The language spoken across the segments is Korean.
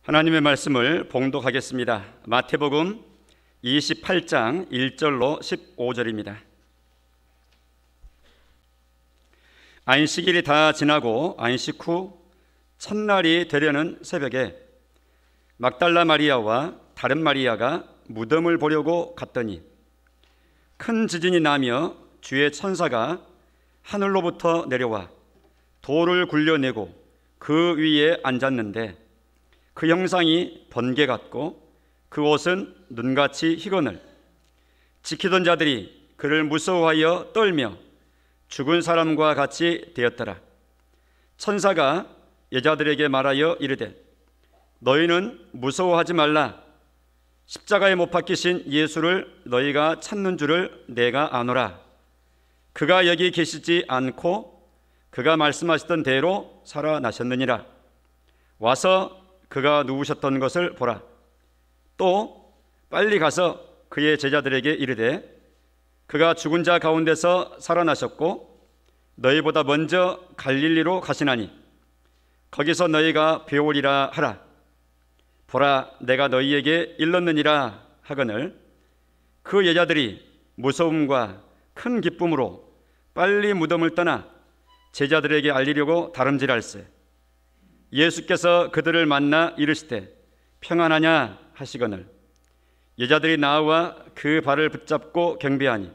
하나님의 말씀을 봉독하겠습니다. 마태복음 28장 1절로 15절입니다. 안식일이 다 지나고 안식 후 첫날이 되려는 새벽에 막달라 마리아와 다른 마리아가 무덤을 보려고 갔더니 큰 지진이 나며 주의 천사가 하늘로부터 내려와 돌을 굴려내고 그 위에 앉았는데 그 형상이 번개 같고 그 옷은 눈같이 희건을 지키던 자들이 그를 무서워하여 떨며 죽은 사람과 같이 되었더라. 천사가 여자들에게 말하여 이르되 너희는 무서워하지 말라. 십자가에 못 박히신 예수를 너희가 찾는 줄을 내가 아노라. 그가 여기 계시지 않고 그가 말씀하시던 대로 살아나셨느니라. 와서 그가 누우셨던 것을 보라. 또 빨리 가서 그의 제자들에게 이르되 그가 죽은 자 가운데서 살아나셨고 너희보다 먼저 갈릴리로 가시나니 거기서 너희가 배우리라 하라. 보라, 내가 너희에게 일렀느니라 하거늘 그 여자들이 무서움과 큰 기쁨으로 빨리 무덤을 떠나 제자들에게 알리려고 다름질할세. 예수께서 그들을 만나 이르시되 평안하냐 하시거늘 여자들이 나와 그 발을 붙잡고 경배하니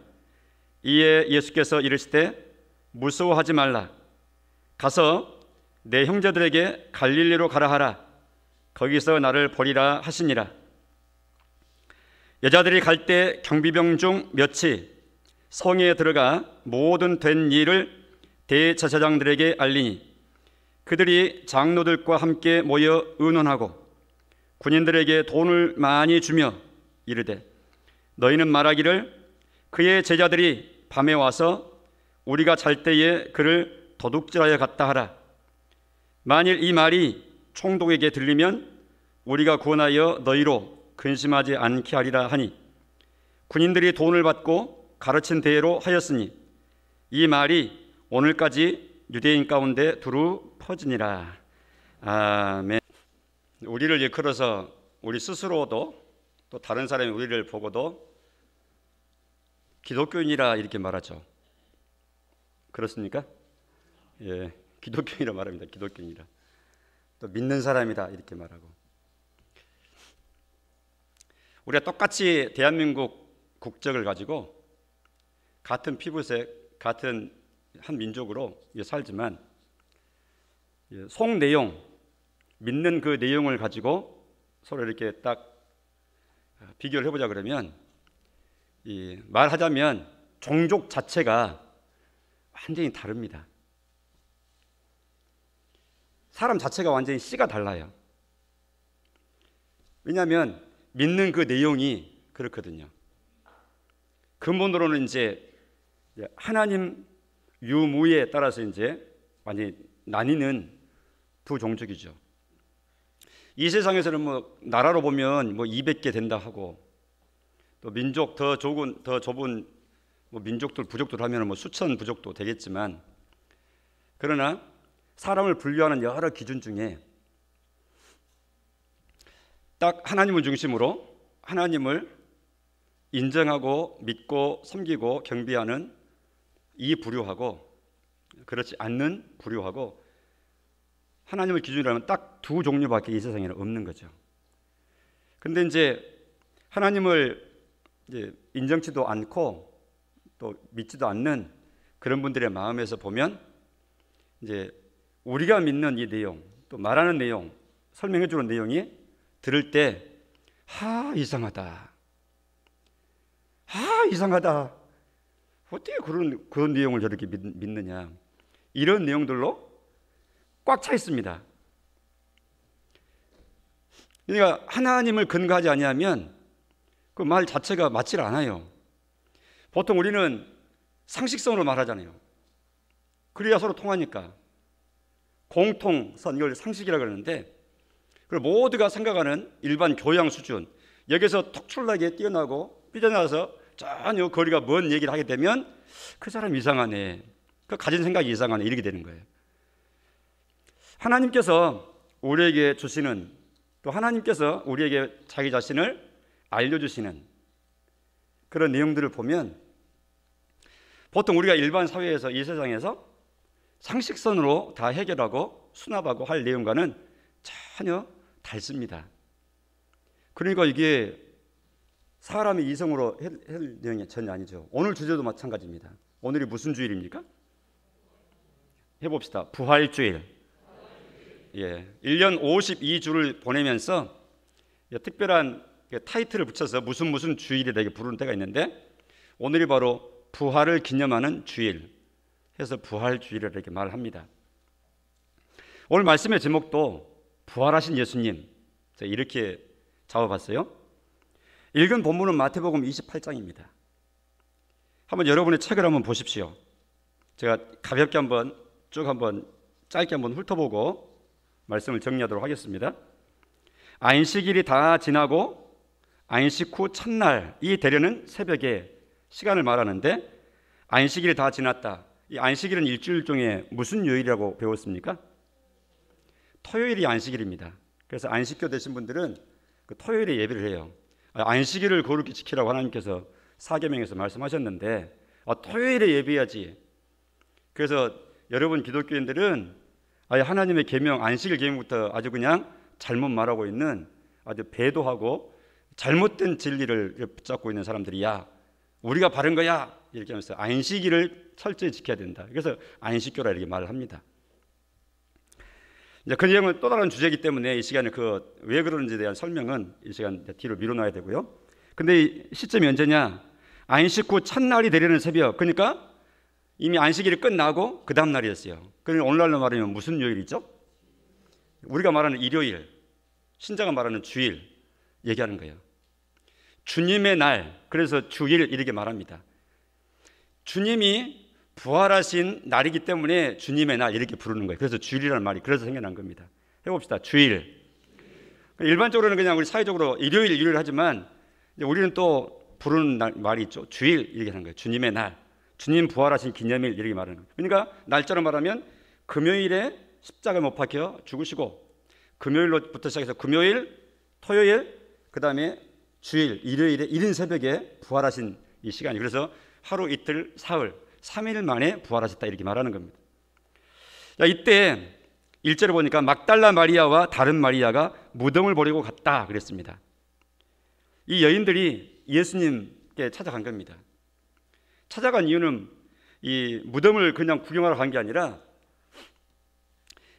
이에 예수께서 이르시되 무서워하지 말라. 가서 내 형제들에게 갈릴리로 가라 하라. 거기서 나를 보리라 하시니라. 여자들이 갈 때 경비병 중 몇이 성에 들어가 모든 된 일을 대제사장들에게 알리니 그들이 장로들과 함께 모여 의논하고 군인들에게 돈을 많이 주며 이르되 너희는 말하기를 그의 제자들이 밤에 와서 우리가 잘 때에 그를 도둑질하여 갔다 하라. 만일 이 말이 총독에게 들리면 우리가 구원하여 너희로 근심하지 않게 하리라 하니 군인들이 돈을 받고 가르친 대로 하였으니 이 말이 오늘까지 유대인 가운데 두루 퍼지니라. 아멘. 우리를 일컬어서 우리 스스로도 또 다른 사람이 우리를 보고도 기독교인이라 이렇게 말하죠. 그렇습니까? 예, 기독교인이라 말합니다. 기독교인이라. 또 믿는 사람이다 이렇게 말하고. 우리가 똑같이 대한민국 국적을 가지고 같은 피부색, 같은 한 민족으로 살지만 속 내용, 믿는 그 내용을 가지고 서로 이렇게 딱 비교를 해보자 그러면 말하자면 종족 자체가 완전히 다릅니다. 사람 자체가 완전히 씨가 달라요. 왜냐하면 믿는 그 내용이 그렇거든요. 근본으로는 이제 하나님 유무에 따라서 이제 완전히 나뉘는 두 종족이죠. 이 세상에서는 뭐 나라로 보면 뭐 200개 된다 하고 또 민족 더 좁은 뭐 민족들 부족들 하면 뭐 수천 부족도 되겠지만 그러나 사람을 분류하는 여러 기준 중에 딱 하나님을 중심으로 하나님을 인정하고 믿고 섬기고 경배하는 이 부류하고 그렇지 않는 부류하고 하나님을 기준으로 하면 딱 두 종류밖에 이 세상에는 없는 거죠. 근데 이제 하나님을 이제 인정치도 않고 또 믿지도 않는 그런 분들의 마음에서 보면 이제 우리가 믿는 이 내용 또 말하는 내용 설명해 주는 내용이 들을 때 이상하다. 이상하다. 어떻게 그런 내용을 저렇게 믿느냐. 이런 내용들로 꽉 차 있습니다. 그러니까 하나님을 근거하지 아니하면 그 말 자체가 맞질 않아요. 보통 우리는 상식성으로 말하잖아요. 그래야 서로 통하니까. 공통선, 이걸 상식이라고 그러는데 그리고 모두가 생각하는 일반 교양 수준 여기서 톡출나게 뛰어나고 삐져나와서 전혀 거리가 먼 얘기를 하게 되면 그 사람 이상하네. 그 가진 생각이 이상하네. 이렇게 되는 거예요. 하나님께서 우리에게 주시는 또 하나님께서 우리에게 자기 자신을 알려주시는 그런 내용들을 보면 보통 우리가 일반 사회에서 이 세상에서 상식선으로 다 해결하고 수납하고 할 내용과는 전혀 다릅니다. 그러니까 이게 사람이 이성으로 할 내용이 전혀 아니죠. 오늘 주제도 마찬가지입니다. 오늘이 무슨 주일입니까? 해봅시다. 부활주일. 예, 1년 52주를 보내면서 특별한 타이틀을 붙여서 무슨 주일이라고 부르는 때가 있는데 오늘이 바로 부활을 기념하는 주일 해서 부활주일이라고 이렇게 말을 합니다. 오늘 말씀의 제목도 부활하신 예수님 이렇게 잡아봤어요. 읽은 본문은 마태복음 28장입니다. 한번 여러분의 책을 한번 보십시오. 제가 가볍게 한번 짧게 한번 훑어보고 말씀을 정리하도록 하겠습니다. 안식일이 다 지나고 안식 후 첫날 이 되려는 새벽에 시간을 말하는데 안식일이 다 지났다. 이 안식일은 일주일 중에 무슨 요일이라고 배웠습니까? 토요일이 안식일입니다. 그래서 안식교 되신 분들은 그 토요일에 예배를 해요. 안식일을 거룩히 지키라고 하나님께서 사계명에서 말씀하셨는데 토요일에 예배해야지. 그래서 여러분 기독교인들은 하나님의 계명 안식일 계명부터 아주 그냥 잘못 말하고 있는 아주 배도하고 잘못된 진리를 붙잡고 있는 사람들이야. 우리가 바른 거야 이렇게 하면서 안식일을 철저히 지켜야 된다. 그래서 안식교라 이렇게 말을 합니다. 이제 그 내용은 또 다른 주제이기 때문에 이 시간에 왜 그러는지에 대한 설명은 이 시간 뒤로 미뤄놔야 되고요. 근데 이 시점이 언제냐? 안식 후 첫날이 되려는 새벽. 그러니까 이미 안식일이 끝나고 그 다음 날이었어요. 그러니까 오늘날로 말하면 무슨 요일이죠? 우리가 말하는 일요일, 신자가 말하는 주일 얘기하는 거예요. 주님의 날, 그래서 주일 이렇게 말합니다. 주님이 부활하신 날이기 때문에 주님의 날 이렇게 부르는 거예요. 그래서 주일이라는 말이 그래서 생겨난 겁니다. 해봅시다. 주일. 일반적으로는 그냥 우리 사회적으로 일요일 하지만 우리는 또 부르는 말이 있죠. 주일 이렇게 하는 거예요. 주님의 날, 주님 부활하신 기념일 이렇게 말하는 거예요. 그러니까 날짜로 말하면 금요일에 십자가 못 박혀 죽으시고 금요일로부터 시작해서 금요일, 토요일, 그 다음에 주일, 일요일에 이른 새벽에 부활하신 이 시간이 그래서 하루 이틀 사흘 3일 만에 부활하셨다 이렇게 말하는 겁니다. 자, 이때 1절에 보니까 막달라 마리아와 다른 마리아가 무덤을 보려고 갔다 그랬습니다. 이 여인들이 예수님께 찾아간 겁니다. 찾아간 이유는 이 무덤을 그냥 구경하러 간 게 아니라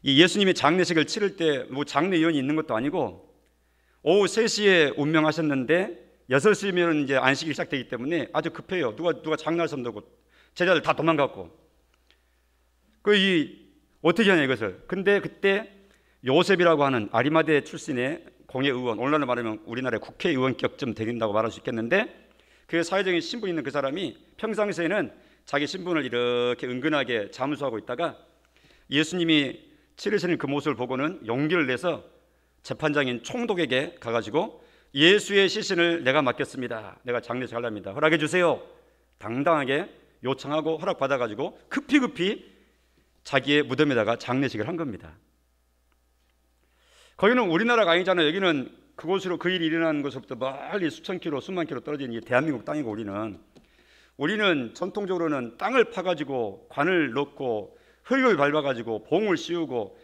이 예수님이 장례식을 치를 때 뭐 장례위원이 있는 것도 아니고 오후 3시에 운명하셨는데 6시면 이제 안식이 시작되기 때문에 아주 급해요. 누가 장난을 선다고 제자들 다 도망갔고 어떻게 하냐 이것을. 근데 그때 요셉이라고 하는 아리마대 출신의 공회의원, 오늘날로 말하면 우리나라의 국회의원격쯤 되긴다고 말할 수 있겠는데 그 사회적인 신분 있는 그 사람이 평상시에는 자기 신분을 이렇게 은근하게 잠수하고 있다가 예수님이 치르시는 그 모습을 보고는 용기를 내서 재판장인 총독에게 가가지고 예수의 시신을 내가 맡겼습니다. 내가 장례식 하랍니다. 허락해 주세요. 당당하게 요청하고 허락받아가지고 급히 자기의 무덤에다가 장례식을 한 겁니다. 거기는 우리나라가 아니잖아요. 여기는 그곳으로 그 일이 일어나는 곳으로부터 멀리 수천 킬로 수만 킬로 떨어진 이 대한민국 땅이고 우리는 전통적으로는 땅을 파가지고 관을 넣고 흙을 밟아가지고 봉을 씌우고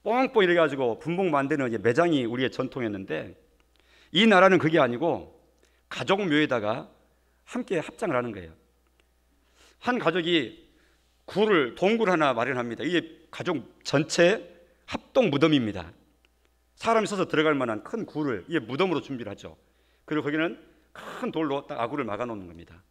뻥뻥 이래 가지고 분봉 만드는 매장이 우리의 전통이었는데 이 나라는 그게 아니고 가족묘에다가 함께 합장을 하는 거예요. 한 가족이 동굴 하나 마련합니다. 이게 가족 전체 합동 무덤입니다. 사람이 서서 들어갈 만한 큰 굴을 이게 무덤으로 준비를 하죠. 그리고 거기는 큰 돌로 딱 아구를 막아 놓는 겁니다.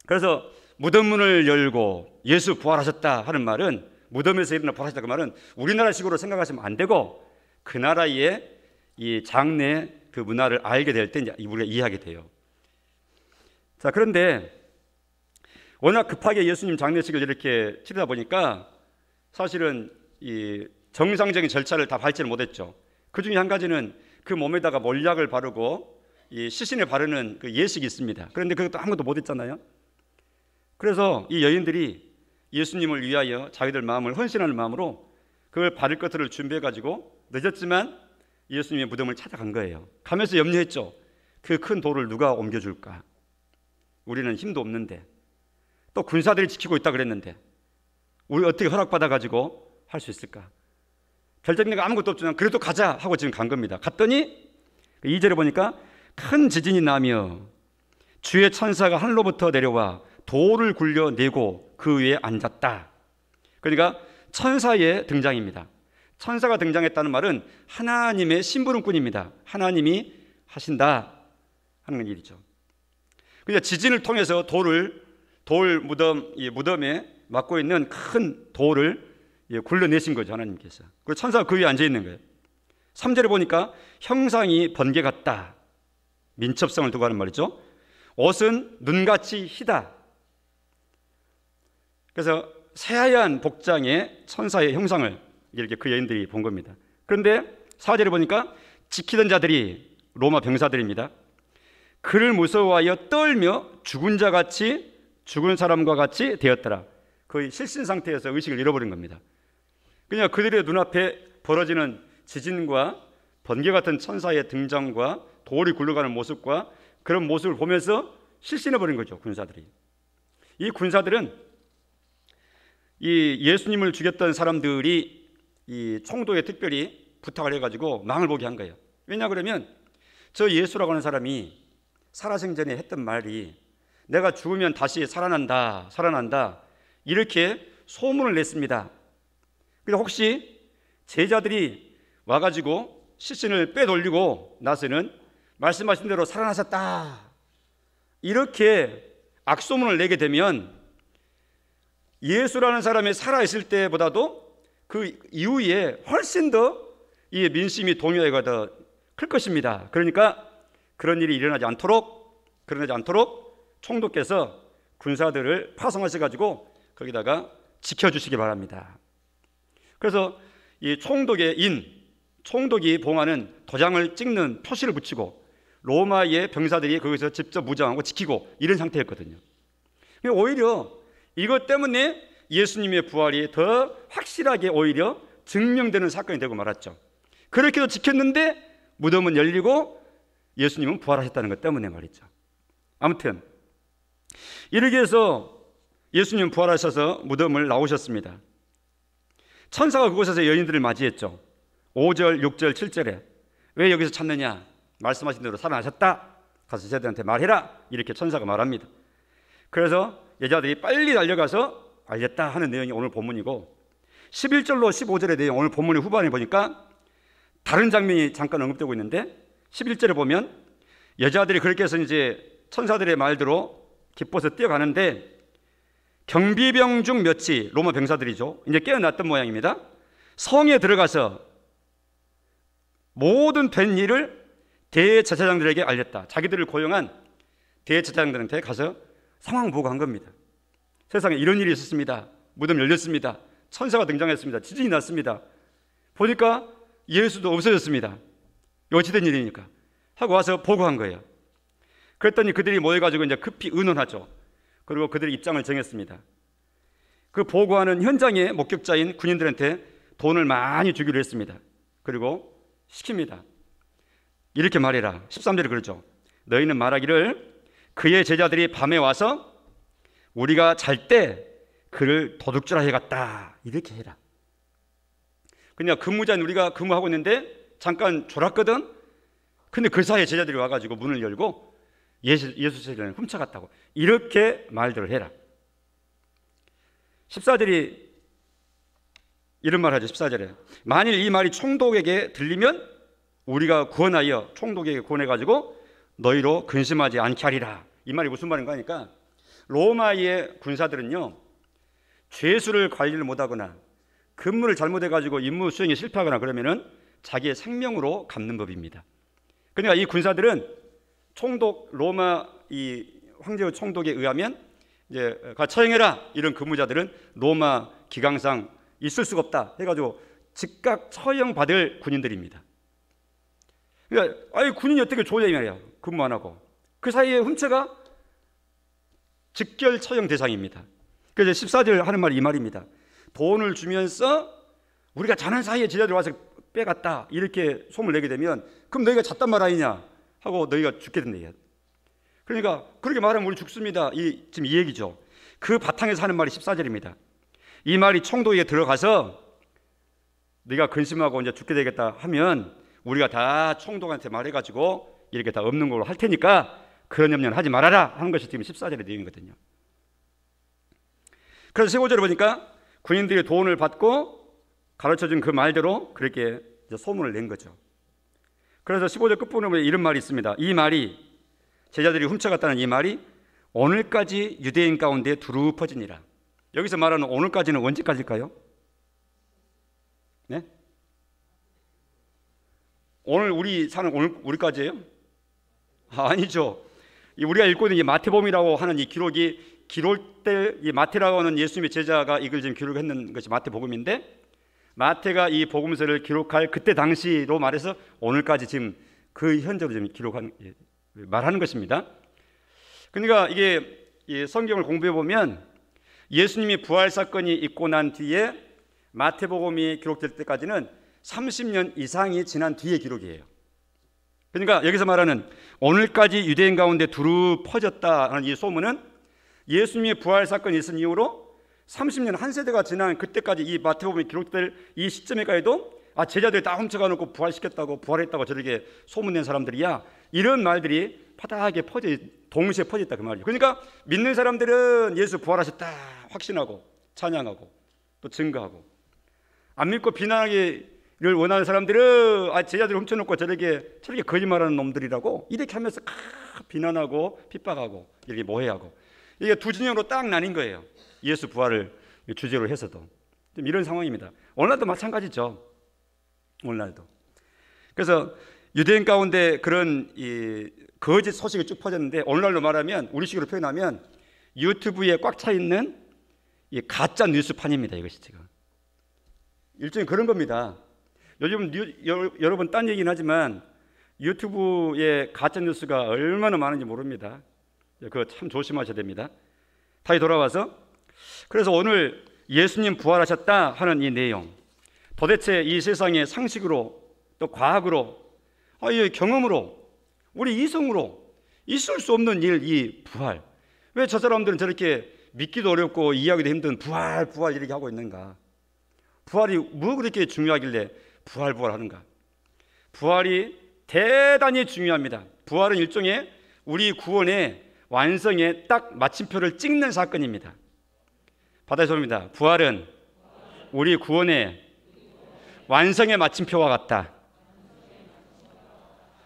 그래서 무덤문을 열고 예수 부활하셨다 하는 말은 무덤에서 일어나 부활하셨다 그 말은 우리나라식으로 생각하시면 안 되고 그 나라의 이 장례 그 문화를 알게 될 때 우리가 이해하게 돼요. 자, 그런데 워낙 급하게 예수님 장례식을 이렇게 치르다 보니까 사실은 이 정상적인 절차를 다 밟지는 못했죠. 그 중에 한 가지는 그 몸에다가 몰약을 바르고 이 시신에 바르는 그 예식이 있습니다. 그런데 그것도 아무것도 못했잖아요. 그래서 이 여인들이 예수님을 위하여 자기들 마음을 헌신하는 마음으로 그 바를 것들을 준비해가지고 늦었지만 예수님의 무덤을 찾아간 거예요. 가면서 염려했죠. 그 큰 돌을 누가 옮겨줄까? 우리는 힘도 없는데, 또 군사들이 지키고 있다 그랬는데 우리 어떻게 허락받아가지고 할 수 있을까? 결정된 거 아무것도 없지만 그래도 가자 하고 지금 간 겁니다. 갔더니 2절에 보니까 큰 지진이 나며 주의 천사가 하늘로부터 내려와 돌을 굴려내고 그 위에 앉았다. 그러니까 천사의 등장입니다. 천사가 등장했다는 말은 하나님의 심부름꾼입니다. 하나님이 하신다 하는 일이죠. 그러니까 지진을 통해서 돌 무덤, 이 무덤에 막고 있는 큰 돌을 굴려내신 거죠, 하나님께서. 그리고 천사가 그 위에 앉아 있는 거예요. 3절에 보니까 형상이 번개 같다. 민첩성을 두고 하는 말이죠. 옷은 눈같이 희다. 그래서 새하얀 복장의 천사의 형상을 이렇게 그 여인들이 본 겁니다. 그런데 4절에 보니까 지키던 자들이 로마 병사들입니다. 그를 무서워하여 떨며 죽은 자같이, 죽은 사람과 같이 되었더라. 거의 실신 상태에서 의식을 잃어버린 겁니다. 그냥 그들의 눈앞에 벌어지는 지진과 번개 같은 천사의 등장과 돌이 굴러가는 모습과 그런 모습을 보면서 실신해버린 거죠, 군사들이. 이 군사들은 이 예수님을 죽였던 사람들이 이 총독에 특별히 부탁을 해가지고 망을 보게 한 거예요. 왜냐 그러면 저 예수라고 하는 사람이 살아생전에 했던 말이 내가 죽으면 다시 살아난다 이렇게 소문을 냈습니다. 그래서 혹시 제자들이 와가지고 시신을 빼돌리고 나서는 말씀하신 대로 살아나셨다 이렇게 악소문을 내게 되면 예수라는 사람이 살아있을 때보다도 그 이후에 훨씬 더 이 민심이 동요가 더 클 것입니다. 그러니까 그런 일이 일어나지 않도록 총독께서 군사들을 파송하셔가지고 거기다가 지켜주시기 바랍니다. 그래서 이 총독이 봉하는 도장을 찍는 표시를 붙이고 로마의 병사들이 거기서 직접 무장하고 지키고 이런 상태였거든요. 오히려 이것 때문에 예수님의 부활이 더 확실하게 오히려 증명되는 사건이 되고 말았죠. 그렇게도 지켰는데 무덤은 열리고 예수님은 부활하셨다는 것 때문에 말이죠. 아무튼 이렇게 해서 예수님 부활하셔서 무덤을 나오셨습니다. 천사가 그곳에서 여인들을 맞이했죠. 5절, 6절, 7절에 왜 여기서 찾느냐? 말씀하신 대로 살아나셨다. 가서 제자들한테 말해라. 이렇게 천사가 말합니다. 그래서 여자들이 빨리 달려가서 알렸다 하는 내용이 오늘 본문이고 11절로 15절의 내용 오늘 본문의 후반에 보니까 다른 장면이 잠깐 언급되고 있는데 11절에 보면 여자들이 그렇게 해서 이제 천사들의 말대로 기뻐서 뛰어가는데 경비병 중 몇이 로마 병사들이죠. 이제 깨어났던 모양입니다. 성에 들어가서 모든 된 일을 대제사장들에게 알렸다. 자기들을 고용한 대제사장들한테 가서 상황 보고한 겁니다. 세상에 이런 일이 있었습니다. 무덤 열렸습니다. 천사가 등장했습니다. 지진이 났습니다. 보니까 예수도 없어졌습니다. 어찌된 일이니까 하고 와서 보고한 거예요. 그랬더니 그들이 모여가지고 이제 급히 의논하죠. 그리고 그들의 입장을 정했습니다. 그 보고하는 현장의 목격자인 군인들한테 돈을 많이 주기로 했습니다. 그리고 시킵니다. 이렇게 말해라. 13절에 그러죠. 너희는 말하기를 그의 제자들이 밤에 와서 우리가 잘 때 그를 도둑질하 해갔다. 이렇게 해라. 그냥 근무자는 우리가 근무하고 있는데 잠깐 졸았거든. 근데 그 사이에 제자들이 와가지고 문을 열고 예수 세례를 훔쳐갔다고 이렇게 말들을 해라. 14절이 이런 말 하죠. 14절에 만일 이 말이 총독에게 들리면 우리가 구원하여 총독에게 구원해가지고 너희로 근심하지 않게 하리라. 이 말이 무슨 말인가 하니까 로마의 군사들은요 죄수를 관리를 못하거나 근무를 잘못해가지고 임무 수행에 실패하거나 그러면은 자기의 생명으로 갚는 법입니다. 그러니까 이 군사들은 총독 로마 이 황제의 총독에 의하면 이제 가 처형해라 이런 근무자들은 로마 기강상 있을 수가 없다 해가지고 즉각 처형받을 군인들입니다. 그러니까 아니 군인이 어떻게 조냐 이 말이야. 근무 안 하고 그 사이에 훔쳐가 즉결 처형 대상입니다. 그래서 14절 하는 말이 이 말입니다. 돈을 주면서 우리가 자는 사이에 제자들이 와서 빼갔다 이렇게 소문을 내게 되면 그럼 너희가 잤단 말 아니냐 하고 너희가 죽게 된다 얘기야. 그러니까 그렇게 말하면 우리 죽습니다. 지금 이 얘기죠. 그 바탕에서 하는 말이 14절입니다. 이 말이 총독에게 들어가서 네가 근심하고 이제 죽게 되겠다 하면 우리가 다 총독한테 말해가지고 이렇게 다 없는 걸로 할 테니까 그런 염려는 하지 말아라 하는 것이 지금 14절의 내용이거든요. 그래서 15절에 보니까 군인들이 돈을 받고 가르쳐준 그 말대로 그렇게 이제 소문을 낸 거죠. 그래서 15절 끝부분에 보면 이런 말이 있습니다. 이 말이 제자들이 훔쳐갔다는 이 말이 오늘까지 유대인 가운데 두루 퍼지니라. 여기서 말하는 오늘까지는 언제까지일까요? 네? 오늘 우리 사는 우리까지예요? 아니죠. 우리가 읽고 있는 이 마태복음이라고 하는 이 기록이 기록될 이 마태라고 하는 예수님의 제자가 이걸 지금 기록했는 것이 마태복음인데 마태가 이 복음서를 기록할 그때 당시로 말해서 오늘까지 지금 그 현재로 지금 기록한 말하는 것입니다. 그러니까 이게 이 성경을 공부해 보면 예수님이 부활 사건이 있고 난 뒤에 마태복음이 기록될 때까지는 30년 이상이 지난 뒤의 기록이에요. 그러니까 여기서 말하는 오늘까지 유대인 가운데 두루 퍼졌다는 이 소문은 예수님의 부활 사건이 있은 이후로 30년 한 세대가 지난 그때까지 이 마태복음이 기록될 이 시점에까지도 제자들이 다 훔쳐가 놓고 부활시켰다고 부활했다고 저렇게 소문낸 사람들이야 이런 말들이 파다하게 동시에 퍼졌다 그 말이에요. 그러니까 믿는 사람들은 예수 부활하셨다 확신하고 찬양하고 또 증거하고 안 믿고 비난하기를 원하는 사람들은 제자들이 훔쳐놓고 저렇게 거짓말하는 놈들이라고 이렇게 하면서 비난하고 핍박하고 이렇게 모해하고 이게 두 진영으로 딱 나뉜 거예요. 예수 부활을 주제로 해서도 좀 이런 상황입니다. 오늘날도 마찬가지죠. 오늘날도. 그래서 유대인 가운데 그런 이 거짓 소식이 쭉 퍼졌는데 오늘날로 말하면 우리식으로 표현하면 유튜브에 꽉 차 있는 이 가짜 뉴스판입니다. 이것이 지금 일종의 그런 겁니다. 요즘 여러분 딴 얘기는 하지만 유튜브에 가짜 뉴스가 얼마나 많은지 모릅니다. 그거 참 조심하셔야 됩니다. 다시 돌아와서 그래서 오늘 예수님 부활하셨다 하는 이 내용 도대체 이 세상의 상식으로 또 과학으로 이 경험으로 우리 이성으로 있을 수 없는 일 이 부활 왜 저 사람들은 저렇게 믿기도 어렵고 이해하기도 힘든 부활 이렇게 하고 있는가? 부활이 뭐 그렇게 중요하길래 부활 하는가? 부활이 대단히 중요합니다. 부활은 일종의 우리 구원의 완성의 딱 마침표를 찍는 사건입니다. 바다의 소리입니다. 부활은 우리 구원의 완성의 마침표와 같다.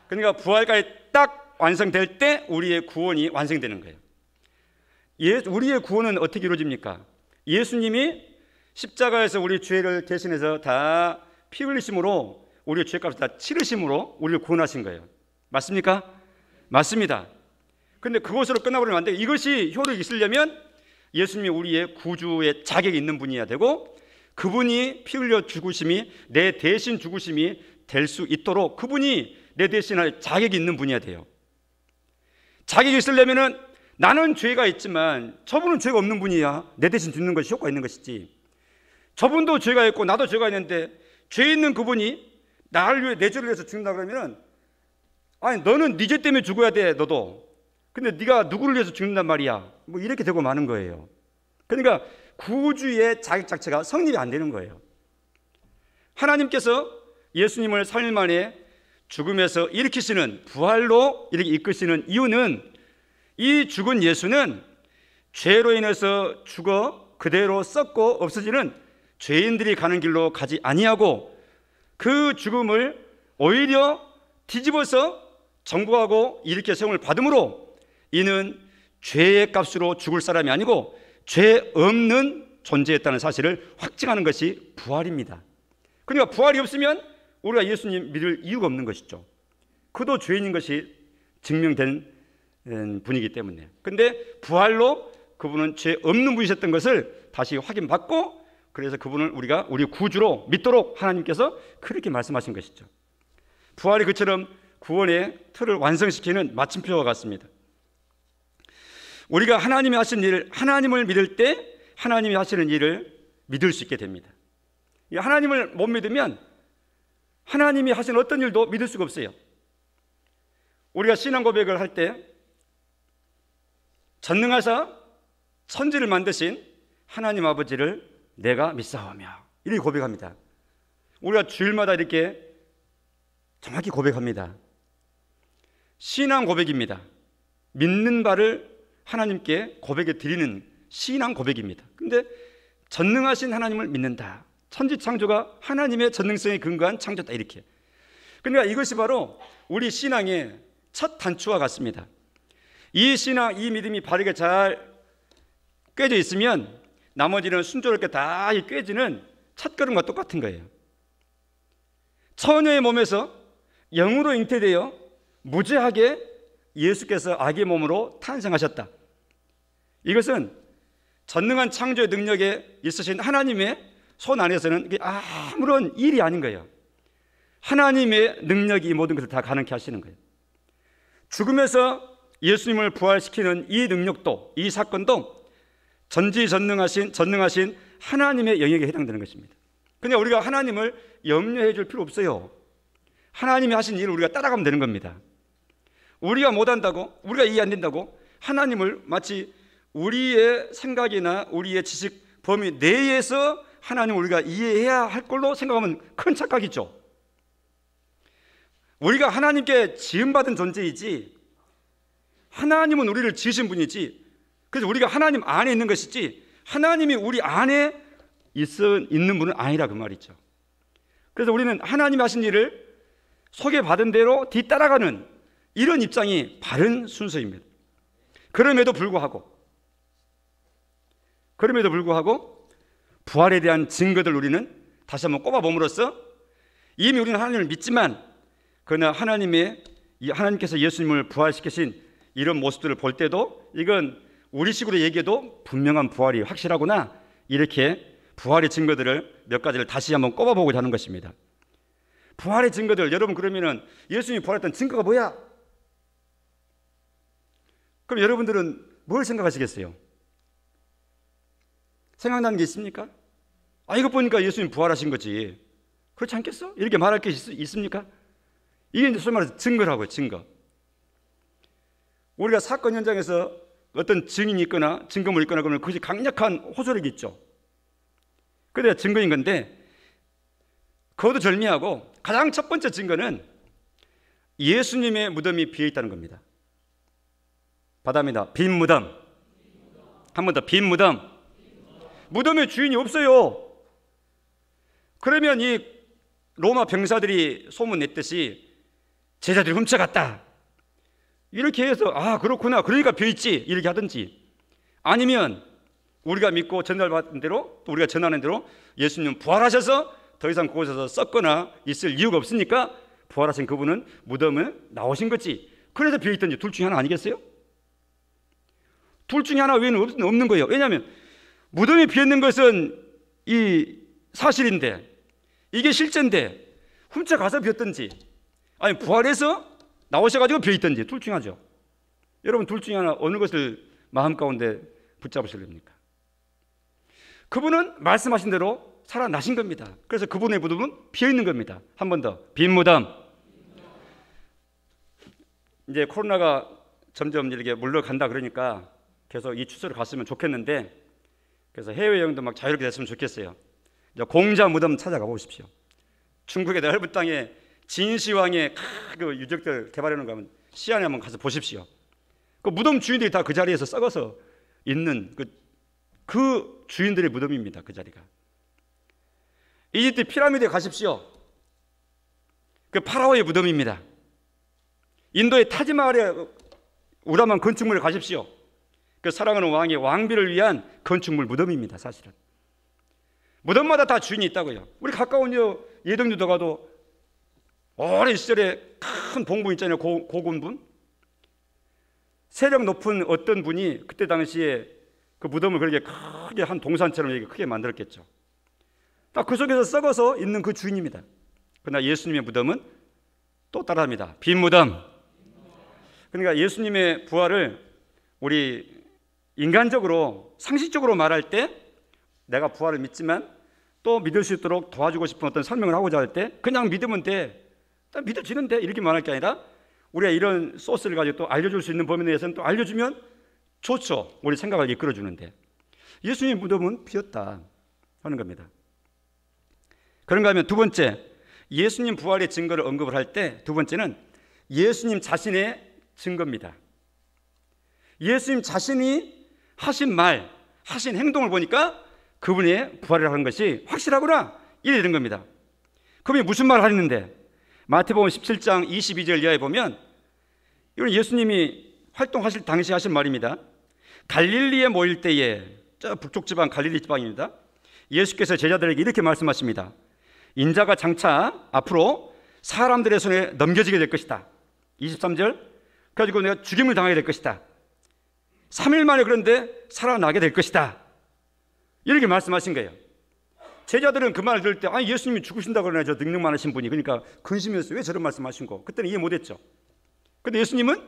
그러니까 부활까지 딱 완성될 때 우리의 구원이 완성되는 거예요. 우리의 구원은 어떻게 이루어집니까? 예수님이 십자가에서 우리 죄를 대신해서 다 피 흘리심으로 우리의 죄값을 다 치르심으로 우리를 구원하신 거예요. 맞습니까? 맞습니다. 그런데 그것으로 끝나버리면 안 돼요. 이것이 효력이 있으려면 예수님이 우리의 구주의 자격이 있는 분이어야 되고 그분이 피 흘려 죽으심이 내 대신 죽으심이 될 수 있도록 그분이 내 대신할 자격이 있는 분이어야 돼요. 자격이 있으려면은 나는 죄가 있지만 저분은 죄가 없는 분이야. 내 대신 죽는 것이 효과가 있는 것이지. 저분도 죄가 있고 나도 죄가 있는데 죄 있는 그분이 나를 위해 내 죄를 위해서 죽는다 그러면은 너는 네 죄 때문에 죽어야 돼 너도. 근데 네가 누구를 위해서 죽는단 말이야. 뭐 이렇게 되고 마는 거예요. 그러니까 구주의 자격 자체가 성립이 안 되는 거예요. 하나님께서 예수님을 3일 만에 죽음에서 일으키시는 부활로 이렇게 이끄시는 이유는 이 죽은 예수는 죄로 인해서 죽어 그대로 썩고 없어지는 죄인들이 가는 길로 가지 아니하고 그 죽음을 오히려 뒤집어서 정복하고 일으켜 세움을 받음으로 이는 죄의 값으로 죽을 사람이 아니고 죄 없는 존재였다는 사실을 확증하는 것이 부활입니다. 그러니까 부활이 없으면 우리가 예수님 믿을 이유가 없는 것이죠. 그도 죄인인 것이 증명된 분이기 때문에. 그런데 부활로 그분은 죄 없는 분이셨던 것을 다시 확인받고 그래서 그분을 우리가 우리 구주로 믿도록 하나님께서 그렇게 말씀하신 것이죠. 부활이 그처럼 구원의 틀을 완성시키는 마침표와 같습니다. 우리가 하나님이 하신 일을 하나님을 믿을 때 하나님이 하시는 일을 믿을 수 있게 됩니다. 하나님을 못 믿으면 하나님이 하신 어떤 일도 믿을 수가 없어요. 우리가 신앙 고백을 할 때 전능하사 천지를 만드신 하나님 아버지를 내가 믿사오며 이렇게 고백합니다. 우리가 주일마다 이렇게 정확히 고백합니다. 신앙 고백입니다. 믿는 바를 하나님께 고백해 드리는 신앙 고백입니다. 근데 전능하신 하나님을 믿는다. 천지창조가 하나님의 전능성에 근거한 창조다 이렇게. 그러니까 이것이 바로 우리 신앙의 첫 단추와 같습니다. 이 신앙, 이 믿음이 바르게 잘 꿰져 있으면 나머지는 순조롭게 다 꿰지는 첫걸음과 똑같은 거예요. 처녀의 몸에서 영으로 잉태되어 무죄하게 예수께서 아기의 몸으로 탄생하셨다. 이것은 전능한 창조의 능력에 있으신 하나님의 손 안에서는 아무런 일이 아닌 거예요. 하나님의 능력이 이 모든 것을 다 가능케 하시는 거예요. 죽음에서 예수님을 부활시키는 이 능력도, 이 사건도 전지전능하신 하나님의 영역에 해당되는 것입니다. 그냥 우리가 하나님을 염려해 줄 필요 없어요. 하나님이 하신 일을 우리가 따라가면 되는 겁니다. 우리가 못한다고, 우리가 이해 안 된다고 하나님을 마치 우리의 생각이나 우리의 지식 범위 내에서 하나님을 우리가 이해해야 할 걸로 생각하면 큰 착각이죠. 우리가 하나님께 지음받은 존재이지 하나님은 우리를 지으신 분이지, 그래서 우리가 하나님 안에 있는 것이지 하나님이 우리 안에 있는 분은 아니라 그 말이죠. 그래서 우리는 하나님이 하신 일을 소개받은 대로 뒤따라가는 이런 입장이 바른 순서입니다. 그럼에도 불구하고 부활에 대한 증거들 우리는 다시 한번 꼽아봄으로써 이미 우리는 하나님을 믿지만 그러나 하나님께서 예수님을 부활시키신 이런 모습들을 볼 때도 이건 우리식으로 얘기해도 분명한 부활이 확실하구나, 이렇게 부활의 증거들을 몇 가지를 다시 한번 꼽아보고자 하는 것입니다. 부활의 증거들, 여러분 그러면은 예수님이 부활했던 증거가 뭐야? 그럼 여러분들은 뭘 생각하시겠어요? 생각나는 게 있습니까? 이거 보니까 예수님 부활하신 거지, 그렇지 않겠어? 이렇게 말할 게 있습니까? 이게 이제 소위 말해서 증거라고요. 증거. 우리가 사건 현장에서 어떤 증인이 있거나 증거물이 있거나 그러면 그것이 강력한 호소력이 있죠. 그래야 증거인 건데, 그것도 절미하고 가장 첫 번째 증거는 예수님의 무덤이 비어있다는 겁니다. 받아입니다. 빈 무덤. 한 번 더, 빈 무덤. 무덤에 주인이 없어요. 그러면 이 로마 병사들이 소문냈듯이 제자들이 훔쳐갔다, 이렇게 해서 그렇구나, 그러니까 비어있지, 이렇게 하든지, 아니면 우리가 믿고 전달받은 대로, 또 우리가 전하는 대로 예수님은 부활하셔서 더 이상 그곳에서 썩거나 있을 이유가 없으니까 부활하신 그분은 무덤에 나오신 거지, 그래서 비어있든지, 둘 중에 하나 아니겠어요? 둘 중에 하나 외에는 없는 거예요. 왜냐하면 무덤에 비어있는 것은 이 사실인데, 이게 실제인데 훔쳐가서 비었든지 아니 부활해서 나오셔가지고 비어있든지, 둘 중에 하죠. 여러분 둘 중에 하나 어느 것을 마음 가운데 붙잡으시렵니까? 그분은 말씀하신 대로 살아나신 겁니다. 그래서 그분의 무덤은 비어있는 겁니다. 한 번 더, 빈 무덤. 이제 코로나가 점점 이렇게 물러간다 그러니까 계속 이 추세로 갔으면 좋겠는데, 그래서 해외여행도 막 자유롭게 됐으면 좋겠어요. 이제 공자 무덤 찾아가 보십시오. 중국의 넓은 땅에 진시황의 그 유적들 개발해 놓은 거 하면 시안에 한번 가서 보십시오. 그 무덤 주인들이 다 그 자리에서 썩어서 있는 그 주인들의 무덤입니다. 그 자리가. 이집트 피라미드에 가십시오. 그 파라오의 무덤입니다. 인도의 타지마할의 우람한 건축물에 가십시오. 그 사랑하는 왕의 왕비를 위한 건축물 무덤입니다. 사실은 무덤마다 다 주인이 있다고요. 우리 가까운 예동주도 가도 오랜 시절에 큰 봉분 있잖아요. 고군분. 세력 높은 어떤 분이 그때 당시에 그 무덤을 그렇게 크게 한 동산처럼 이렇게 크게 만들었겠죠. 딱 그 속에서 썩어서 있는 그 주인입니다. 그러나 예수님의 무덤은 또 따라합니다. 빈 무덤. 그러니까 예수님의 부활을 우리 인간적으로 상식적으로 말할 때 내가 부활을 믿지만 또 믿을 수 있도록 도와주고 싶은 어떤 설명을 하고자 할 때 그냥 믿으면 돼, 믿어지는데 이렇게 말할 게 아니라 우리가 이런 소스를 가지고 또 알려줄 수 있는 범위 내에서는 또 알려주면 좋죠. 우리 생각을 이끌어주는데 예수님 무덤은 비었다 하는 겁니다. 그런가 하면 두 번째, 예수님 부활의 증거를 언급을 할 때 두 번째는 예수님 자신의 증거입니다. 예수님 자신이 하신 말, 하신 행동을 보니까 그분의 부활을 하는 것이 확실하구나, 이래 되는 겁니다. 그분이 무슨 말을 하는데, 마태복음 17장 22절 이하에 보면 이건 예수님이 활동하실 당시 하신 말입니다. 갈릴리에 모일 때에, 저 북쪽 지방 갈릴리 지방입니다. 예수께서 제자들에게 이렇게 말씀하십니다. 인자가 장차 앞으로 사람들의 손에 넘겨지게 될 것이다. 23절, 그래가지고 내가 죽임을 당하게 될 것이다. 3일 만에 그런데 살아나게 될 것이다. 이렇게 말씀하신 거예요. 제자들은 그 말을 들을 때 아니 예수님이 죽으신다 그러네, 저 능력 많으신 분이. 그러니까 근심이었어요. 왜 저런 말씀하신 거? 그때는 이해 못했죠. 그런데 예수님은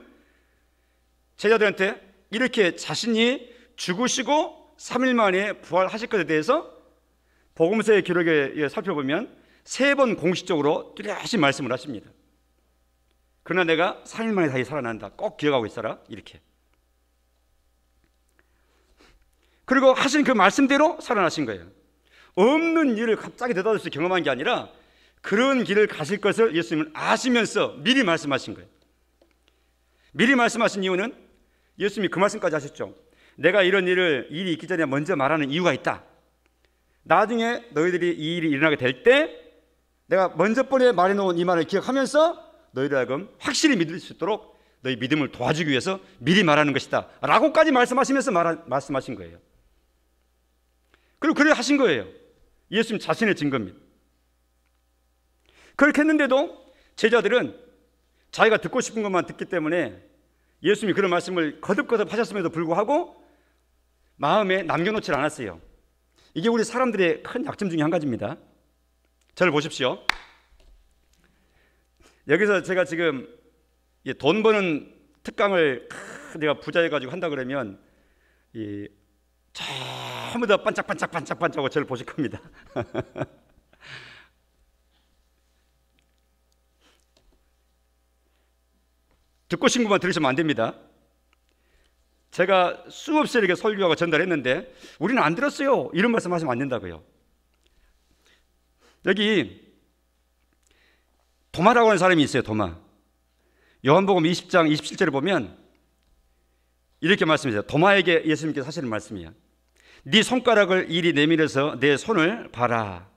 제자들한테 이렇게 자신이 죽으시고 3일 만에 부활하실 것에 대해서 복음서의 기록에 살펴보면 3번 공식적으로 뚜렷이 말씀을 하십니다. 그러나 내가 3일 만에 다시 살아난다, 꼭 기억하고 있어라, 이렇게. 그리고 하신 그 말씀대로 살아나신 거예요. 없는 일을 갑자기 대답해서 경험한 게 아니라 그런 길을 가실 것을 예수님은 아시면서 미리 말씀하신 거예요. 미리 말씀하신 이유는 예수님이 그 말씀까지 하셨죠. 내가 이런 일이 있기 전에 먼저 말하는 이유가 있다. 나중에 너희들이 이 일이 일어나게 될 때 내가 먼저 번에 말해놓은 이 말을 기억하면서 너희들 하여금 확실히 믿을 수 있도록 너희 믿음을 도와주기 위해서 미리 말하는 것이다 라고까지 말씀하시면서 말씀하신 거예요. 그리고 그래 하신 거예요. 예수님 자신의 증거입니다. 그렇게 했는데도 제자들은 자기가 듣고 싶은 것만 듣기 때문에 예수님이 그런 말씀을 거듭거듭 하셨음에도 불구하고 마음에 남겨놓지 않았어요. 이게 우리 사람들의 큰 약점 중에 한 가지입니다. 저를 보십시오. 여기서 제가 지금 돈 버는 특강을 내가 부자여가지고 한다 그러면 전부 다 반짝반짝하고 저를 보실 겁니다. 듣고 싶은 것만 들으시면 안 됩니다. 제가 수없이 이렇게 설교하고 전달했는데 우리는 안 들었어요, 이런 말씀 하시면 안 된다고요. 여기 도마라고 하는 사람이 있어요. 도마. 요한복음 20장 27절에 보면 이렇게 말씀하세요. 도마에게 예수님께서 하시는 말씀이에요. 네 손가락을 이리 내밀어서 내 손을 봐라.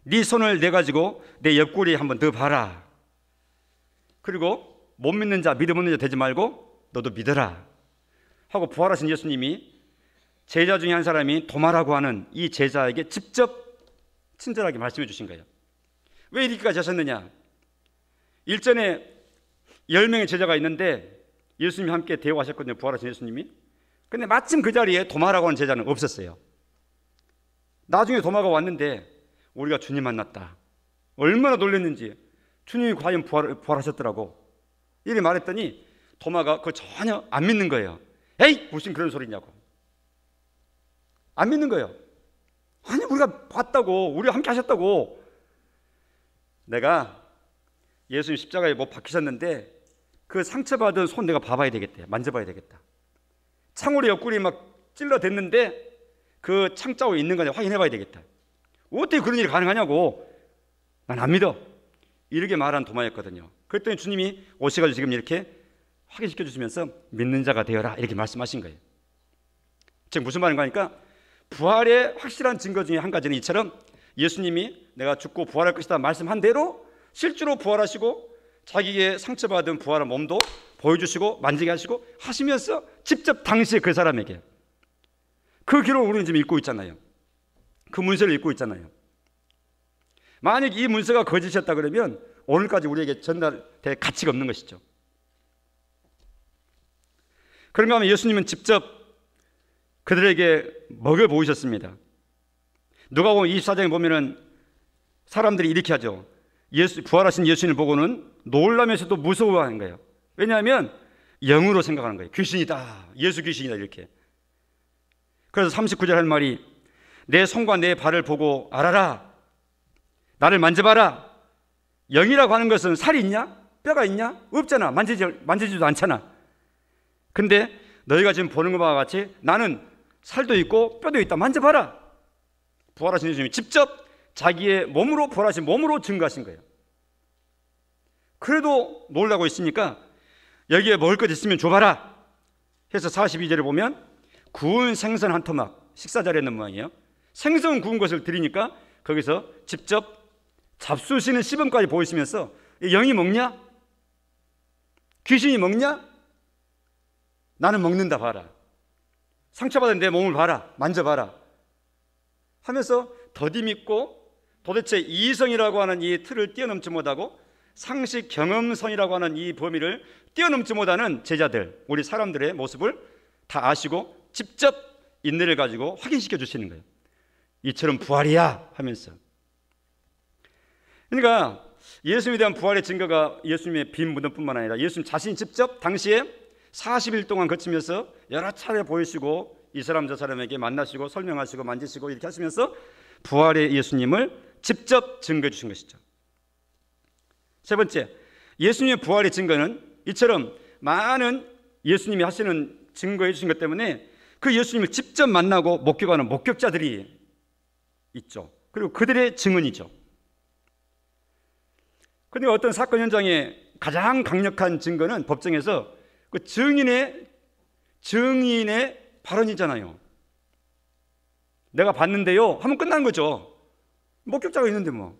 네 손을 내가지고 내 옆구리에 한번 더 봐라. 그리고 못 믿는 자, 믿음 없는 자 되지 말고 너도 믿어라 하고 부활하신 예수님이 제자 중에 한 사람이 도마라고 하는 이 제자에게 직접 친절하게 말씀해 주신 거예요. 왜 이렇게까지 하셨느냐? 일전에 10명의 제자가 있는데 예수님이 함께 대화하셨거든요. 부활하신 예수님이. 근데 마침 그 자리에 도마라고 하는 제자는 없었어요. 나중에 도마가 왔는데 우리가 주님 만났다, 얼마나 놀랐는지, 주님이 과연 부활하셨더라고, 이렇게 말했더니 도마가 그거 전혀 안 믿는 거예요. 에이, 무슨 그런 소리냐고. 안 믿는 거예요. 아니 우리가 봤다고, 우리가 함께 하셨다고. 내가 예수님 십자가에 못 박히셨는데 그 상처받은 손 내가 봐봐야 되겠대, 만져봐야 되겠다. 창으로 옆구리 막 찔러댔는데 그 창자국이 있는 거 확인해봐야 되겠다. 어떻게 그런 일이 가능하냐고. 난 안 믿어, 이렇게 말한 도마였거든요. 그랬더니 주님이 오셔가지고 지금 이렇게 확인시켜 주시면서 믿는 자가 되어라, 이렇게 말씀하신 거예요. 즉 무슨 말인가 하니까 부활의 확실한 증거 중에 한 가지는 이처럼 예수님이 내가 죽고 부활할 것이다 말씀한 대로 실제로 부활하시고 자기의 상처받은 부활한 몸도 보여주시고 만지게 하시고 하시면서 직접 당시에 그 사람에게 그 기록을 우리는 지금 읽고 있잖아요. 그 문서를 읽고 있잖아요. 만약 이 문서가 거짓이었다 그러면 오늘까지 우리에게 전달될 가치가 없는 것이죠. 그런가 하면 예수님은 직접 그들에게 먹여 보이셨습니다. 누가복음 24장에 보면은 사람들이 이렇게 하죠. 부활하신 예수님을 보고는 놀라면서도 무서워하는 거예요. 왜냐하면 영으로 생각하는 거예요. 귀신이다, 예수 귀신이다, 이렇게. 그래서 39절 할 말이 내 손과 내 발을 보고 알아라. 나를 만져봐라. 영이라고 하는 것은 살이 있냐? 뼈가 있냐? 없잖아. 만지지도 않잖아. 근데 너희가 지금 보는 것과 같이 나는 살도 있고 뼈도 있다. 만져봐라. 부활하신 예수님이 직접 자기의 몸으로, 부활하신 몸으로 증거하신 거예요. 그래도 놀라고 있으니까 여기에 먹을 것 있으면 줘봐라 해서 42절에 보면 구운 생선 한 토막, 식사 자리에 있는 모양이에요. 생선 구운 것을 드리니까 거기서 직접 잡수시는 시범까지 보이시면서 영이 먹냐? 귀신이 먹냐? 나는 먹는다 봐라. 상처받은 내 몸을 봐라. 만져봐라 하면서 더디 믿고 도대체 이성이라고 하는 이 틀을 뛰어넘지 못하고 상식 경험성이라고 하는 이 범위를 뛰어넘지 못하는 제자들, 우리 사람들의 모습을 다 아시고 직접 인내를 가지고 확인시켜 주시는 거예요. 이처럼 부활이야 하면서. 그러니까 예수님에 대한 부활의 증거가 예수님의 빈 무덤뿐만 아니라 예수님 자신이 직접 당시에 40일 동안 거치면서 여러 차례 보이시고 이 사람 저 사람에게 만나시고 설명하시고 만지시고 이렇게 하시면서 부활의 예수님을 직접 증거해 주신 것이죠. 세 번째, 예수님의 부활의 증거는 이처럼 많은 예수님이 하시는 증거해 주신 것 때문에 그 예수님을 직접 만나고 목격하는 목격자들이 있죠. 그리고 그들의 증언이죠. 그런데 어떤 사건 현장에 가장 강력한 증거는 법정에서 그 증인의 발언이잖아요. 내가 봤는데요 하면 끝난 거죠. 목격자가 있는데 뭐.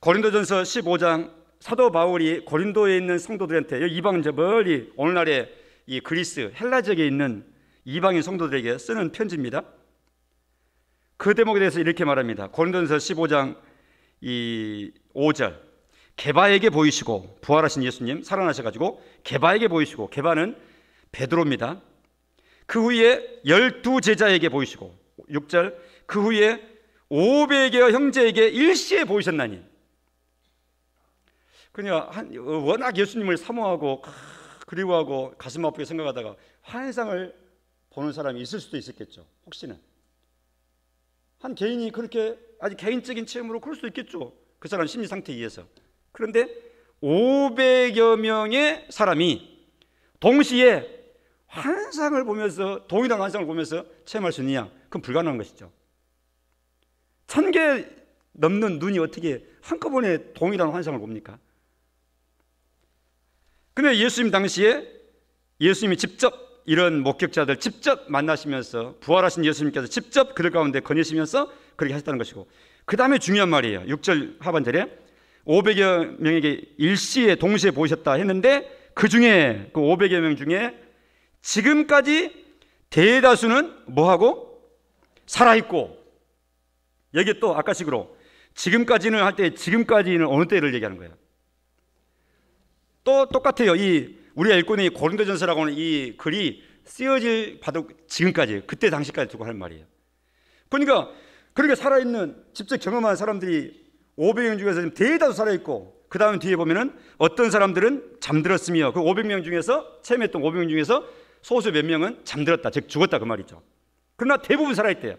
고린도전서 15장 사도 바울이 고린도에 있는 성도들한테, 이방 저 멀리 오늘날의 이 그리스 헬라 지역에 있는 이방인 성도들에게 쓰는 편지입니다. 그 대목에 대해서 이렇게 말합니다. 고린도전서 15장 5절, 게바에게 보이시고, 부활하신 예수님 살아나셔가지고 게바에게 보이시고, 게바는 베드로입니다. 그 후에 12제자에게 보이시고, 6절, 그 후에 500여 형제에게 일시에 보이셨나니. 그러니까 워낙 예수님을 사모하고 그리워하고 가슴 아프게 생각하다가 환상을 보는 사람이 있을 수도 있었겠죠. 혹시나 한 개인이 그렇게 아주 개인적인 체험으로 그럴 수도 있겠죠. 그 사람 심리 상태에 의해서. 그런데 500여 명의 사람이 동시에 환상을 보면서, 동일한 환상을 보면서 체험할 수 있느냐? 그건 불가능한 것이죠. 1000개 넘는 눈이 어떻게 한꺼번에 동일한 환상을 봅니까? 근데 예수님 당시에 예수님이 직접 이런 목격자들 직접 만나시면서 부활하신 예수님께서 직접 그들 가운데 거니시면서 그렇게 하셨다는 것이고, 그 다음에 중요한 말이에요. 6절 하반절에 500여 명에게 일시에 동시에 보이셨다 했는데 그 중에 그 500여 명 중에 지금까지 대다수는 뭐하고? 살아있고. 여기 또 아까식으로 지금까지는 할 때 지금까지는 어느 때를 얘기하는 거예요. 또 똑같아요. 우리가 읽고 있는 고린도전서라고 하는 이 글이 쓰여질 바도 지금까지, 그때 당시까지 두고 하는 말이에요. 그러니까 그렇게 살아있는 직접 경험한 사람들이 500명 중에서 지금 대다수 살아있고, 그 다음에 뒤에 보면은 어떤 사람들은 잠들었으며, 그 500명 중에서 체험했던 500명 중에서 소수 몇 명은 잠들었다, 즉 죽었다 그 말이죠. 그러나 대부분 살아있대요.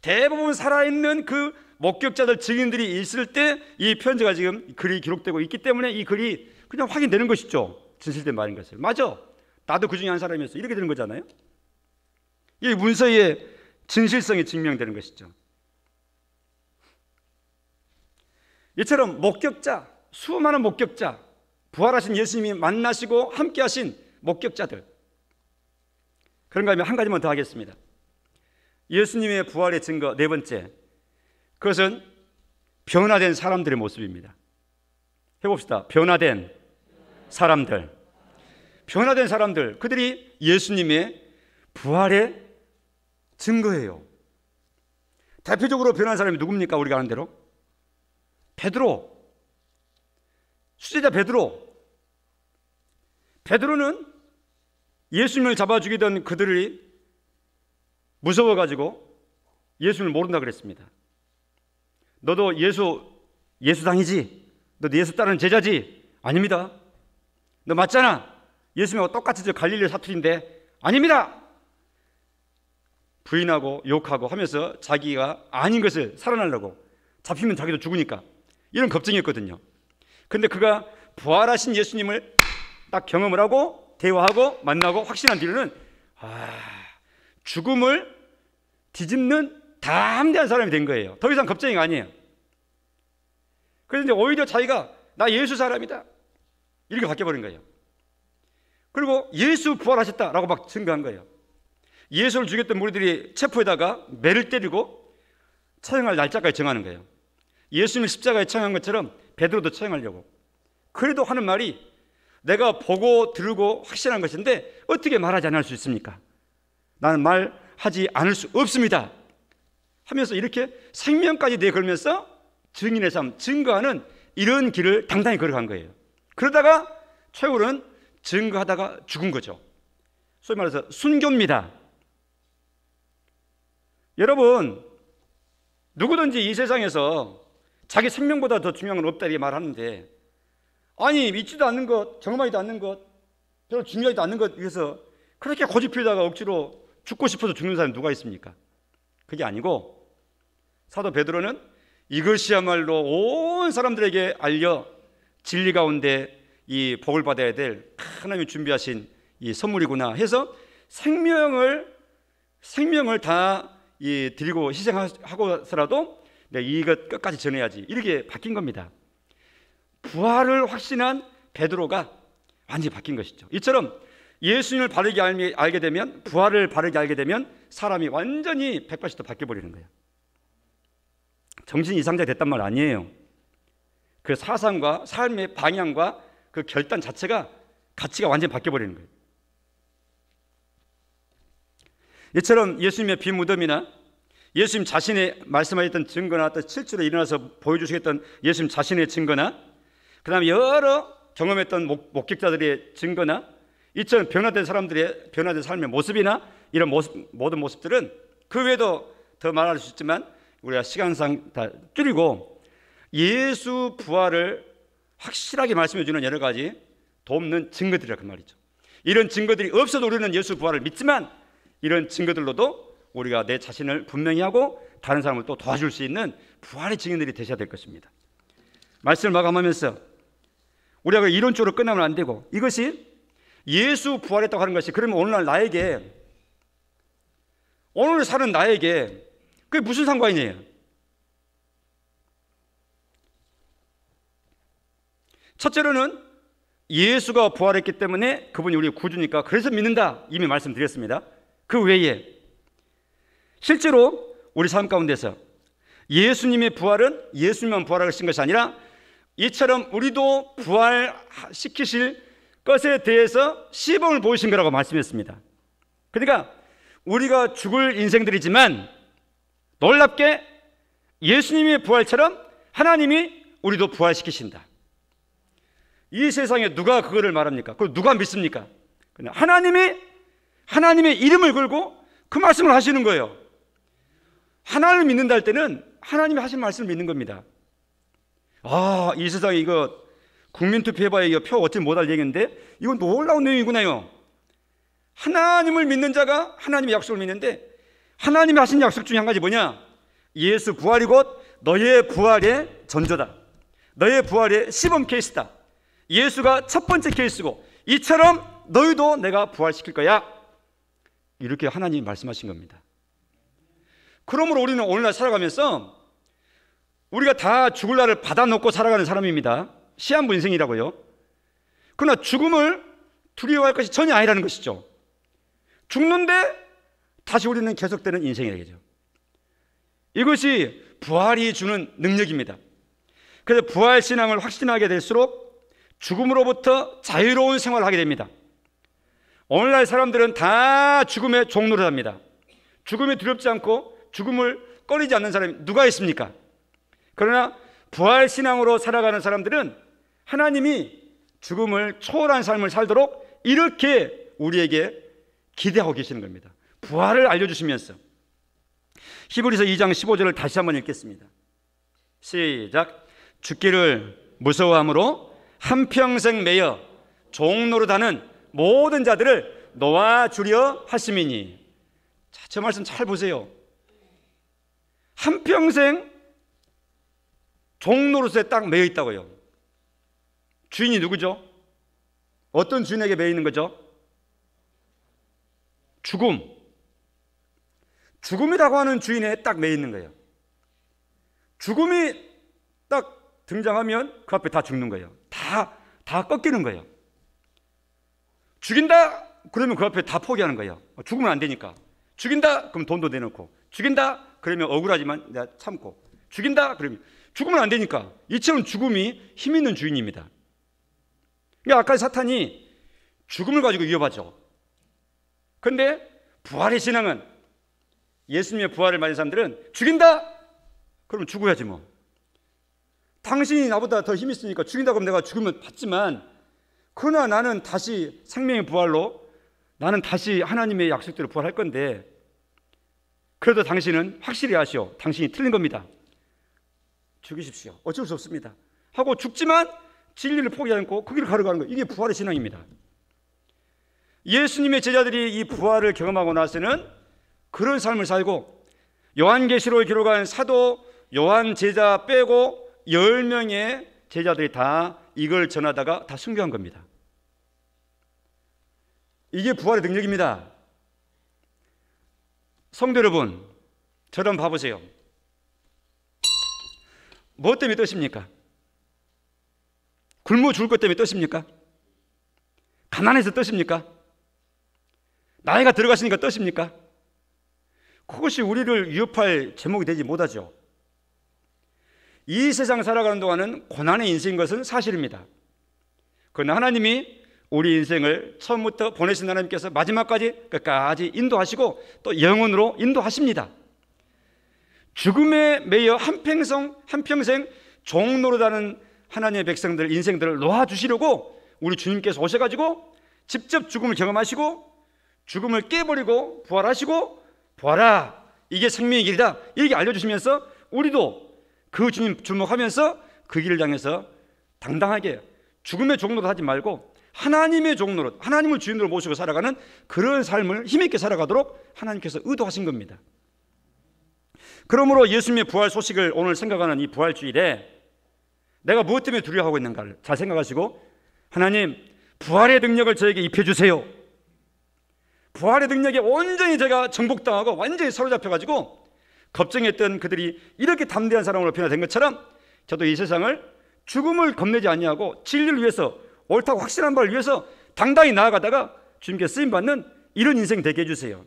대부분 살아있는 그 목격자들, 증인들이 있을 때 이 편지가 지금 글이 기록되고 있기 때문에 이 글이 그냥 확인되는 것이죠. 진실된 말인 것을. 맞아, 나도 그 중에 한 사람이었어, 이렇게 되는 거잖아요. 이 문서의 진실성이 증명되는 것이죠. 이처럼 목격자, 수많은 목격자, 부활하신 예수님이 만나시고 함께 하신 목격자들. 그런가 하면 한 가지만 더 하겠습니다. 예수님의 부활의 증거 네 번째, 그것은 변화된 사람들의 모습입니다. 해봅시다. 변화된 사람들. 변화된 사람들, 그들이 예수님의 부활의 증거예요. 대표적으로 변한 사람이 누굽니까? 우리가 아는 대로 베드로, 수제자 베드로. 베드로는 예수님을 잡아 죽이던 그들이 무서워가지고 예수님을 모른다 그랬습니다. 너도 예수당이지? 너도 예수 따르는 제자지? 아닙니다. 너 맞잖아. 예수님하고 똑같이 저 갈릴리 사투리인데. 아닙니다. 부인하고 욕하고 하면서 자기가 아닌 것을 살아나려고, 잡히면 자기도 죽으니까 이런 겁쟁이였거든요. 근데 그가 부활하신 예수님을 딱 경험을 하고 대화하고 만나고 확신한 뒤로는 죽음을 뒤집는 담대한 사람이 된 거예요. 더 이상 겁쟁이가 아니에요. 그런데 오히려 자기가 나 예수 사람이다 이렇게 바뀌어버린 거예요. 그리고 예수 부활하셨다라고 막 증거한 거예요. 예수를 죽였던 무리들이 체포에다가 매를 때리고 처형할 날짜까지 정하는 거예요. 예수님을 십자가에 처형한 것처럼 베드로도 처형하려고. 그래도 하는 말이 내가 보고 들고 확신한 것인데 어떻게 말하지 않을 수 있습니까? 나는 말하지 않을 수 없습니다 하면서 이렇게 생명까지 내걸면서 증인의 삶, 증거하는 이런 길을 당당히 걸어간 거예요. 그러다가 최후는 증거하다가 죽은 거죠. 소위 말해서 순교입니다. 여러분, 누구든지 이 세상에서 자기 생명보다 더 중요한 건 없다 이렇게 말하는데, 아니 믿지도 않는 것, 경험하지도 않는 것, 별로 중요하지도 않는 것 위해서 그렇게 고집피다가 억지로 죽고 싶어서 죽는 사람이 누가 있습니까? 그게 아니고 사도 베드로는 이것이야말로 온 사람들에게 알려 진리 가운데 이 복을 받아야 될 하나님이 준비하신 이 선물이구나 해서 생명을 다 드리고 희생하고서라도 내가 이것 끝까지 전해야지 이렇게 바뀐 겁니다. 부활을 확신한 베드로가 완전히 바뀐 것이죠. 이처럼 예수님을 바르게 알게 되면, 부활을 바르게 알게 되면 사람이 완전히 180도 바뀌어버리는 거예요. 정신 이상자 됐단 말 아니에요. 그 사상과 삶의 방향과 그 결단 자체가 가치가 완전히 바뀌어버리는 거예요. 이처럼 예수님의 빈 무덤이나 예수님 자신의 말씀하셨던 증거나 또 실제로 일어나서 보여주시겠던 예수님 자신의 증거나 그 다음에 여러 경험했던 목격자들의 증거나 이처럼 변화된 사람들의 변화된 삶의 모습이나 이런 모든 모습들은 그 외에도 더 말할 수 있지만 우리가 시간상 다 줄이고 예수 부활을 확실하게 말씀해 주는 여러 가지 돕는 증거들이라 그 말이죠. 이런 증거들이 없어도 우리는 예수 부활을 믿지만 이런 증거들로도 우리가 내 자신을 분명히 하고 다른 사람을 또 도와줄 수 있는 부활의 증인들이 되셔야 될 것입니다. 말씀을 마감하면서 우리가 이론적으로 끝나면 안 되고, 이것이 예수 부활했다고 하는 것이 그러면 오늘날 나에게, 오늘 사는 나에게 그게 무슨 상관이에요? 첫째로는 예수가 부활했기 때문에 그분이 우리의 구주니까 그래서 믿는다 이미 말씀드렸습니다. 그 외에 실제로 우리 삶 가운데서 예수님의 부활은 예수님만 부활하신 것이 아니라 이처럼 우리도 부활시키실 것에 대해서 시범을 보이신 거라고 말씀했습니다. 그러니까 우리가 죽을 인생들이지만 놀랍게 예수님의 부활처럼 하나님이 우리도 부활시키신다. 이 세상에 누가 그거를 말합니까? 그걸 누가 믿습니까? 그냥 하나님의 이름을 걸고 그 말씀을 하시는 거예요. 하나님을 믿는다 할 때는 하나님이 하신 말씀을 믿는 겁니다. 이 세상에 이거 국민투표 해봐야 이거 표 얻지 못할 얘기인데 이건 놀라운 내용이구나요. 하나님을 믿는 자가 하나님의 약속을 믿는데, 하나님이 하신 약속 중에 한 가지 뭐냐? 예수 부활이 곧 너의 부활의 전조다. 너의 부활의 시범 케이스다. 예수가 첫 번째 케이스고 이처럼 너희도 내가 부활시킬 거야. 이렇게 하나님이 말씀하신 겁니다. 그러므로 우리는 오늘날 살아가면서 우리가 다 죽을 날을 받아놓고 살아가는 사람입니다. 시한부 인생이라고요. 그러나 죽음을 두려워할 것이 전혀 아니라는 것이죠. 죽는데 다시 우리는 계속되는 인생이라죠. 이것이 부활이 주는 능력입니다. 그래서 부활신앙을 확신하게 될수록 죽음으로부터 자유로운 생활을 하게 됩니다. 오늘날 사람들은 다 죽음의 종로를 합니다. 죽음이 두렵지 않고 죽음을 꺼리지 않는 사람이 누가 있습니까? 그러나 부활신앙으로 살아가는 사람들은 하나님이 죽음을 초월한 삶을 살도록 이렇게 우리에게 기대하고 계시는 겁니다. 부활을 알려주시면서. 히브리서 2장 15절을 다시 한번 읽겠습니다. 시작. 죽기를 무서워함으로 한평생 매여 종노릇하는 모든 자들을 놓아주려 하심이니. 자, 저 말씀 잘 보세요. 한평생 종로로서에 딱 매여 있다고요. 주인이 누구죠? 어떤 주인에게 매여 있는 거죠? 죽음이라고 하는 주인에 딱 매여 있는 거예요. 죽음이 딱 등장하면 그 앞에 다 죽는 거예요. 다 꺾이는 거예요. 죽인다? 그러면 그 앞에 다 포기하는 거예요. 죽으면 안 되니까. 죽인다? 그럼 돈도 내놓고. 죽인다? 그러면 억울하지만 내가 참고. 죽인다? 그러면 죽으면 안 되니까. 이처럼 죽음이 힘 있는 주인입니다. 그러니까 아까 사탄이 죽음을 가지고 위협하죠. 그런데 부활의 신앙은, 예수님의 부활을 맞은 사람들은 죽인다? 그러면 죽어야지 뭐. 당신이 나보다 더 힘이 있으니까 죽인다 그러면 내가 죽으면 받지만, 그러나 나는 다시 생명의 부활로, 나는 다시 하나님의 약속대로 부활할 건데, 그래도 당신은 확실히 아시오. 당신이 틀린 겁니다. 죽이십시오. 어쩔 수 없습니다. 하고 죽지만 진리를 포기하지 않고 그 길을 걸어가는 거예요. 이게 부활의 신앙입니다. 예수님의 제자들이 이 부활을 경험하고 나서는 그런 삶을 살고, 요한계시록에 기록한 사도 요한 제자 빼고 10명의 제자들이 다 이걸 전하다가 다 순교한 겁니다. 이게 부활의 능력입니다. 성도 여러분, 저를 한번 봐보세요. 무엇 때문에 떠십니까? 굶어 죽을 것 때문에 떠십니까? 가난해서 떠십니까? 나이가 들어가시니까 떠십니까? 그것이 우리를 위협할 제목이 되지 못하죠. 이 세상 살아가는 동안은 고난의 인생인 것은 사실입니다. 그러나 하나님이 우리 인생을 처음부터 보내신 하나님께서 마지막까지 끝까지 인도하시고 또 영원으로 인도하십니다. 죽음에 매여 한평생 종노릇하는 하나님의 백성들 인생들을 놓아주시려고 우리 주님께서 오셔가지고 직접 죽음을 경험하시고 죽음을 깨버리고 부활하시고, 부활아 이게 생명의 길이다 이렇게 알려주시면서 우리도 그 주님 주목하면서 그 길을 향해서 당당하게 죽음의 종노릇 하지 말고 하나님의 종노릇, 하나님을 주인으로 모시고 살아가는 그런 삶을 힘있게 살아가도록 하나님께서 의도하신 겁니다. 그러므로 예수님의 부활 소식을 오늘 생각하는 이 부활주일에 내가 무엇 때문에 두려워하고 있는가를 잘 생각하시고, 하나님 부활의 능력을 저에게 입혀주세요. 부활의 능력에 온전히 제가 정복당하고 완전히 사로잡혀가지고 걱정했던 그들이 이렇게 담대한 사람으로 변화된 것처럼 저도 이 세상을 죽음을 겁내지 아니하고 진리를 위해서, 옳다고 확신한 바를 위해서 당당히 나아가다가 주님께 쓰임받는 이런 인생 되게 해주세요.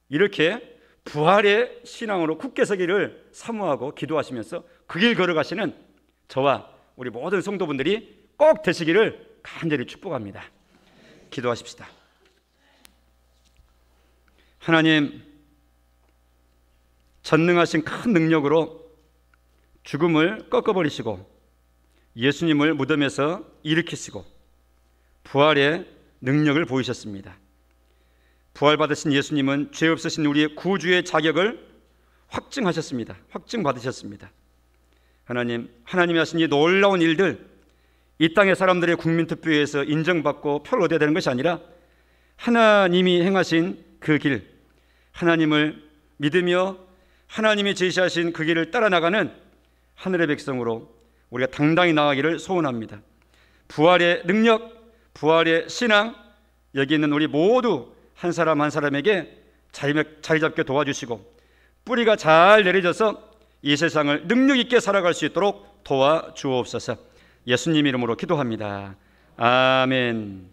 이렇게 부활의 신앙으로 굳게 서기를 사모하고 기도하시면서 그 길 걸어가시는 저와 우리 모든 성도분들이 꼭 되시기를 간절히 축복합니다. 기도하십시다. 하나님, 전능하신 큰 능력으로 죽음을 꺾어버리시고 예수님을 무덤에서 일으키시고 부활의 능력을 보이셨습니다. 부활받으신 예수님은 죄 없으신 우리의 구주의 자격을 확증하셨습니다. 확증받으셨습니다. 하나님, 하나님이 하신 이 놀라운 일들, 이 땅의 사람들의 국민투표에서 인정받고 표를 얻어야 되는 것이 아니라 하나님이 행하신 그 길, 하나님을 믿으며 하나님이 제시하신 그 길을 따라 나가는 하늘의 백성으로 우리가 당당히 나아가기를 소원합니다. 부활의 능력, 부활의 신앙, 여기 있는 우리 모두 한 사람 한 사람에게 자리 잡게 도와주시고 뿌리가 잘 내려져서 이 세상을 능력 있게 살아갈 수 있도록 도와주옵소서. 예수님 이름으로 기도합니다. 아멘.